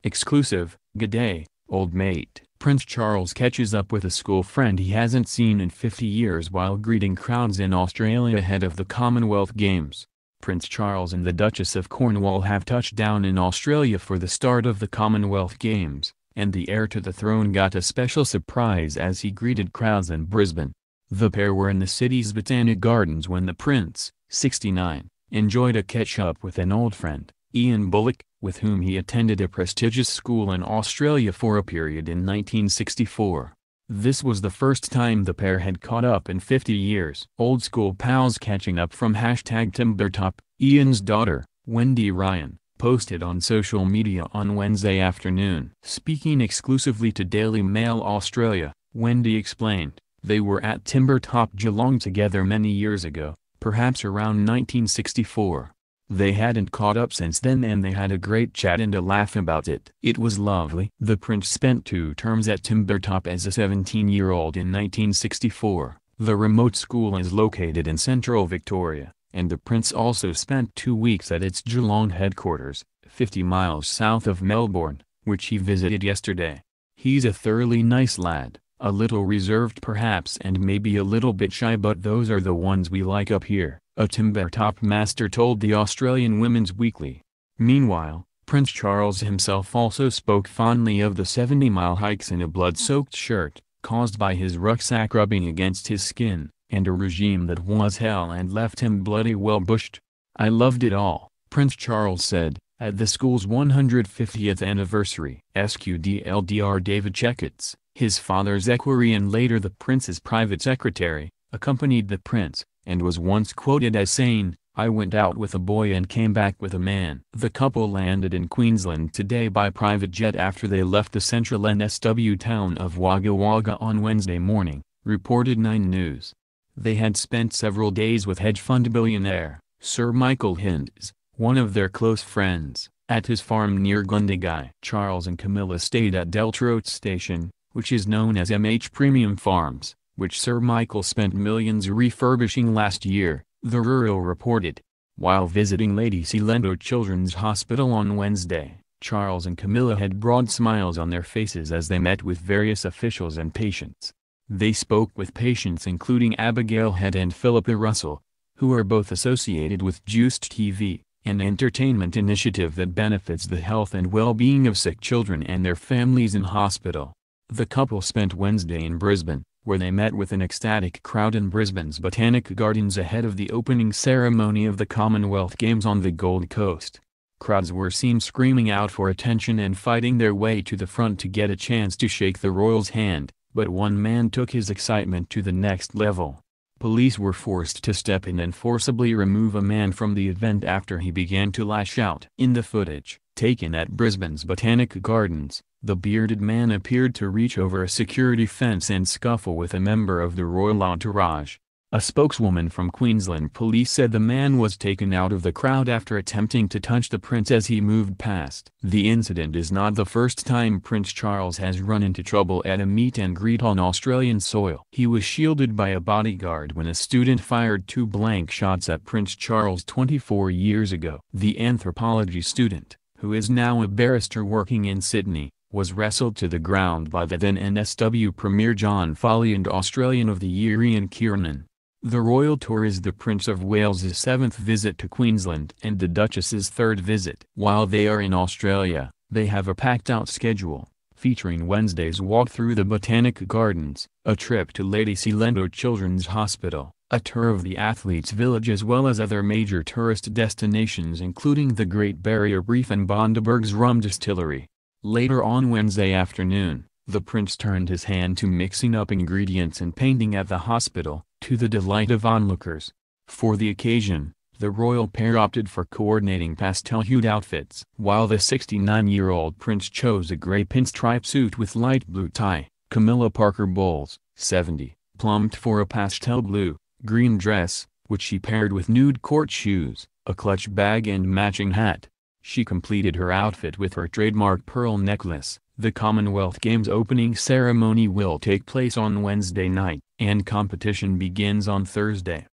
Exclusive, G'day, old mate. Prince Charles catches up with a school friend he hasn't seen in 50 years while greeting crowds in Australia ahead of the Commonwealth Games. Prince Charles and the Duchess of Cornwall have touched down in Australia for the start of the Commonwealth Games, and the heir to the throne got a special surprise as he greeted crowds in Brisbane. The pair were in the city's Botanic Gardens when the Prince, 69, enjoyed a catch-up with an old friend, Ian Bullock, with whom he attended a prestigious school in Australia for a period in 1964. This was the first time the pair had caught up in 50 years. Old school pals catching up from #Timbertop. Ian's daughter, Wendy Ryan, posted on social media on Wednesday afternoon. Speaking exclusively to Daily Mail Australia, Wendy explained, "They were at Timbertop Geelong together many years ago, perhaps around 1964. They hadn't caught up since then and they had a great chat and a laugh about it. It was lovely." The Prince spent 2 terms at Timbertop as a 17-year-old in 1964. The remote school is located in central Victoria, and the Prince also spent 2 weeks at its Geelong headquarters, 50 miles south of Melbourne, which he visited yesterday. "He's a thoroughly nice lad, a little reserved perhaps and maybe a little bit shy, but those are the ones we like up here," a Timbertop master told the Australian Women's Weekly. Meanwhile, Prince Charles himself also spoke fondly of the 70-mile hikes in a blood-soaked shirt, caused by his rucksack rubbing against his skin, and a regime that was hell and left him bloody well bushed. "I loved it all," Prince Charles said, at the school's 150th anniversary. SQDLDR David Checketts, his father's equerry and later the Prince's private secretary, accompanied the Prince, and was once quoted as saying, "I went out with a boy and came back with a man." The couple landed in Queensland today by private jet after they left the central NSW town of Wagga Wagga on Wednesday morning, reported 9 News. They had spent several days with hedge fund billionaire, Sir Michael Hinds, one of their close friends, at his farm near Gundagai. Charles and Camilla stayed at Deltrote Station, which is known as MH Premium Farms, which Sir Michael spent millions refurbishing last year, the Rural reported. While visiting Lady Sealendo Children's Hospital on Wednesday, Charles and Camilla had broad smiles on their faces as they met with various officials and patients. They spoke with patients including Abigail Head and Philippa Russell, who are both associated with Juiced TV, an entertainment initiative that benefits the health and well-being of sick children and their families in hospital. The couple spent Wednesday in Brisbane, where they met with an ecstatic crowd in Brisbane's Botanic Gardens ahead of the opening ceremony of the Commonwealth Games on the Gold Coast. Crowds were seen screaming out for attention and fighting their way to the front to get a chance to shake the royal's hand, but one man took his excitement to the next level. Police were forced to step in and forcibly remove a man from the event after he began to lash out. In the footage, taken at Brisbane's Botanic Gardens, the bearded man appeared to reach over a security fence and scuffle with a member of the royal entourage. A spokeswoman from Queensland Police said the man was taken out of the crowd after attempting to touch the Prince as he moved past. The incident is not the first time Prince Charles has run into trouble at a meet and greet on Australian soil. He was shielded by a bodyguard when a student fired 2 blank shots at Prince Charles 24 years ago. The anthropology student, who is now a barrister working in Sydney, was wrestled to the ground by the then NSW Premier John Foley and Australian of the Year Ian Kiernan. The royal tour is the Prince of Wales's 7th visit to Queensland and the Duchess's 3rd visit. While they are in Australia, they have a packed-out schedule, featuring Wednesday's walk through the Botanic Gardens, a trip to Lady Sealendo Children's Hospital, a tour of the Athletes' Village as well as other major tourist destinations including the Great Barrier Reef and Bundaberg's Rum Distillery. Later on Wednesday afternoon, the Prince turned his hand to mixing up ingredients and painting at the hospital, to the delight of onlookers. For the occasion, the royal pair opted for coordinating pastel-hued outfits. While the 69-year-old Prince chose a grey pinstripe suit with light blue tie, Camilla Parker Bowles, 70, plumped for a pastel blue-green dress, which she paired with nude court shoes, a clutch bag and matching hat. She completed her outfit with her trademark pearl necklace. The Commonwealth Games opening ceremony will take place on Wednesday night, and competition begins on Thursday.